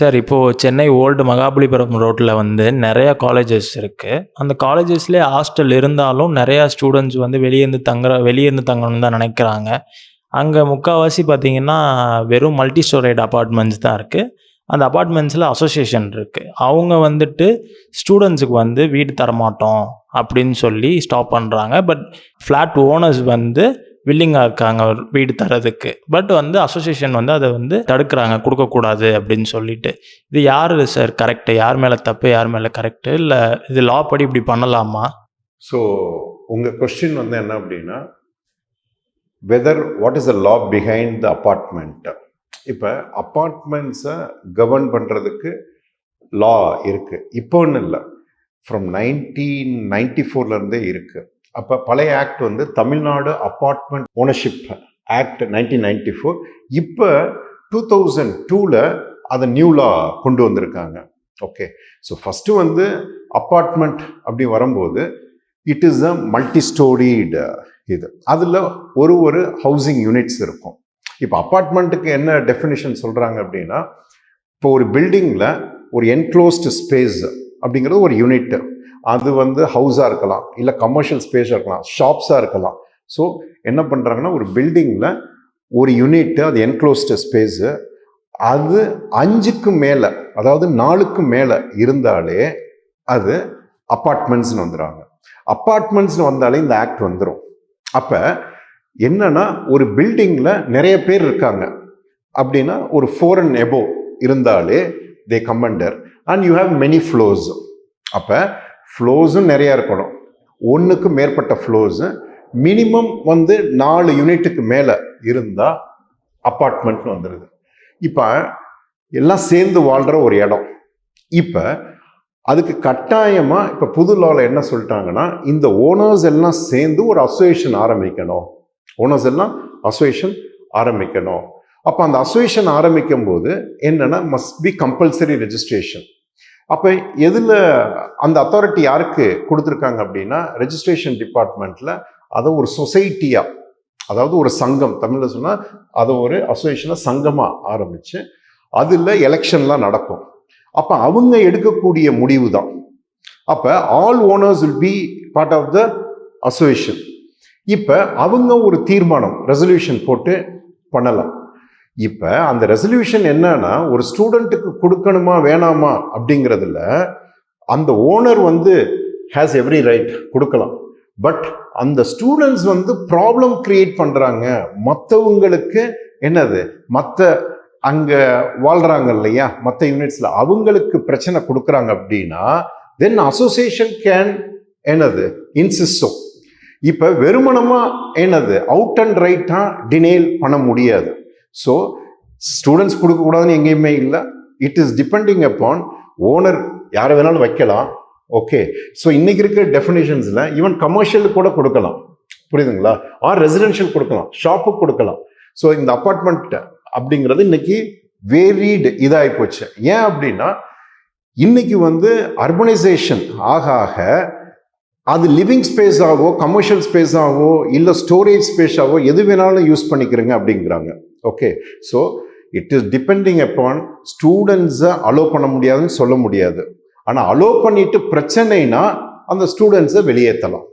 Sir, இப்போது Chennai old Mahabalipuram ரோட்டில் வந்து நிறையா காலேஜஸ் இருக்குது. அந்த காலேஜஸ்லேயே ஹாஸ்டல் இருந்தாலும் நிறையா ஸ்டூடெண்ட்ஸ் வந்து வெளியேருந்து தங்கணும்னு தான் நினைக்கிறாங்க. அங்கே முக்கால்வாசி பார்த்தீங்கன்னா, வெறும் மல்டி ஸ்டோரேட் அபார்ட்மெண்ட்ஸ் தான் இருக்குது. அந்த அபார்ட்மெண்ட்ஸில் அசோசியேஷன் இருக்குது. அவங்க வந்துட்டு ஸ்டூடெண்ட்ஸுக்கு வந்து வீடு தரமாட்டோம் அப்படின்னு சொல்லி ஸ்டாப் பண்ணுறாங்க. பட் ஃப்ளாட் ஓனர்ஸ் வந்து வில்லிங்காக இருக்காங்க ஒரு வீடு தரதுக்கு. பட் வந்து அசோசியேஷன் வந்து அதை வந்து தடுக்கிறாங்க, கொடுக்கக்கூடாது அப்படின்னு சொல்லிட்டு. இது யார் சார் கரெக்டு? யார் மேலே தப்பு, யார் மேலே கரெக்டு? இல்லை இது லா படி இப்படி பண்ணலாமா? ஸோ உங்கள் கொஸ்டின் வந்து என்ன அப்படின்னா, what is the law behind the apartment? இப்போ அப்பார்ட்மெண்ட்ஸை கவர்ன் பண்ணுறதுக்கு லா இருக்குது. இப்போன்னு இல்லை, ஃப்ரம் 1994 இருக்குது. அப்போ பழைய ஆக்ட் வந்து தமிழ்நாடு அப்பார்ட்மெண்ட் ஓனர்ஷிப் ஆக்ட் 1994. இப்போ 2002 அதை நியூ லா கொண்டு வந்திருக்காங்க. ஓகே, ஸோ ஃபஸ்ட்டு வந்து அப்பார்ட்மெண்ட் அப்படி வரும்போது it is a multi storeyed இது. அதில் ஒரு ஹவுசிங் யூனிட்ஸ் இருக்கும். இப்போ அப்பார்ட்மெண்ட்டுக்கு என்ன டெஃபினிஷன் சொல்கிறாங்க அப்படின்னா, இப்போ ஒரு பில்டிங்கில் ஒரு என்க்ளோஸ்டு ஸ்பேஸ் அப்படிங்கிறது ஒரு யூனிட்டு. அது வந்து ஹவுஸாக இருக்கலாம், இல்லை கமர்ஷியல் ஸ்பேஸாக இருக்கலாம், ஷாப்ஸாக இருக்கலாம். ஸோ என்ன பண்ணுறாங்கன்னா, ஒரு பில்டிங்கில் ஒரு யூனிட்டு, அது என்க்ளோஸ்டு ஸ்பேஸு, அது 5க்கு மேலே, அதாவது 4க்கு மேலே இருந்தாலே அது அப்பார்ட்மெண்ட்ஸ்னு வந்துடுறாங்க. அப்பார்ட்மெண்ட்ஸ்னு வந்தாலே இந்த ஆக்ட் வந்துடும். அப்போ என்னன்னா, ஒரு பில்டிங்கில் நிறைய பேர் இருக்காங்க அப்படின்னா, ஒரு 4 and above இருந்தாலே they come under. And you have many floors. அப்போ ஃப்ளோர்ஸும் நிறையா இருக்கணும். 1க்கு மேற்பட்ட ஃப்ளோர்ஸு மினிமம் வந்து 4 யூனிட்டுக்கு மேலே இருந்தால் அப்பார்ட்மெண்ட்னு வந்துடுது. இப்போ எல்லாம் சேர்ந்து வாழ்கிற ஒரு இடம். இப்போ அதுக்கு கட்டாயமாக இப்போ புது லாவில் என்ன சொல்லிட்டாங்கன்னா, இந்த ஓனர்ஸ் எல்லாம் சேர்ந்து ஒரு அசோசியேஷன் ஆரம்பிக்கணும். ஓனர்ஸ் எல்லாம் அசோசியேஷன் ஆரம்பிக்கணும். அப்போ அந்த அசோசியேஷன் ஆரம்பிக்கும் போது என்னன்னா, மஸ்ட் பி கம்பல்சரி ரெஜிஸ்ட்ரேஷன். அப்போ எதில் அந்த அத்தாரிட்டி யாருக்கு கொடுத்துருக்காங்க அப்படின்னா, ரெஜிஸ்ட்ரேஷன் டிபார்ட்மெண்ட்டில் அதை ஒரு சொசைட்டியாக, அதாவது ஒரு சங்கம், தமிழில் சொன்னால் அதை ஒரு அசோசியேஷனை சங்கமாக ஆரம்பித்து அதில் எலெக்ஷன்லாம் நடக்கும். அப்போ அவங்க எடுக்கக்கூடிய முடிவு தான். அப்போ all owners will be part of the association. இப்போ அவங்க ஒரு தீர்மானம், ரெசல்யூஷன் போட்டு பண்ணலாம். இப்போ அந்த ரெசல்யூஷன் என்னன்னா, ஒரு ஸ்டூடெண்ட்டுக்கு கொடுக்கணுமா வேணாமா அப்படிங்கிறதுல அந்த ஓனர் வந்து ஹேஸ் எவ்ரி ரைட் கொடுக்கலாம். பட் அந்த ஸ்டூடெண்ட்ஸ் வந்து ப்ராப்ளம் கிரியேட் பண்ணுறாங்க, மற்றவங்களுக்கு என்னது, மற்ற அங்கே வாழ்கிறாங்க இல்லையா, மற்ற யூனிட்ஸில் அவங்களுக்கு பிரச்சனை கொடுக்குறாங்க அப்படின்னா, தென் அசோசியேஷன் கேன் என்னது இன்சிஸ்டோ. இப்போ வெறுமனமாக என்னது அவுட் அண்ட் ரைட்டாக டினேல் பண்ண முடியாது. ஸோ ஸ்டூடெண்ட்ஸ் கொடுக்கக்கூடாதுன்னு எங்கேயுமே இல்லை. It is depending upon owner. யாரை வேணாலும் வைக்கலாம். ஓகே, ஸோ இன்னைக்கு இருக்கிற டெஃபினேஷன்ஸில் ஈவன் கமர்ஷியலுக்கு கூட கொடுக்கலாம், புரியுதுங்களா? ஆர் ரெசிடென்ஷியல் கொடுக்கலாம், ஷாப்புக்கு கொடுக்கலாம். ஸோ இந்த அப்பார்ட்மெண்ட் அப்படிங்கிறது இன்னைக்கு வேரீடு இதாகி போச்சு. ஏன் அப்படின்னா, இன்னைக்கு வந்து அர்பனைசேஷன் ஆக ஆக அது லிவிங் ஸ்பேஸாவோ கமர்ஷியல் ஸ்பேஸாவோ இல்லை ஸ்டோரேஜ் ஸ்பேஸாவோ எது வேணாலும் யூஸ் பண்ணிக்கிறேங்க அப்படிங்கிறாங்க. Okay, so it is depending upon ஸ்டூடெண்ட்ஸை அலோவ் பண்ண முடியாதுன்னு சொல்ல முடியாது. ஆனால் அலோவ் பண்ணிட்டு பிரச்சனைனா அந்த ஸ்டூடெண்ட்ஸை வெளியேற்றலாம்.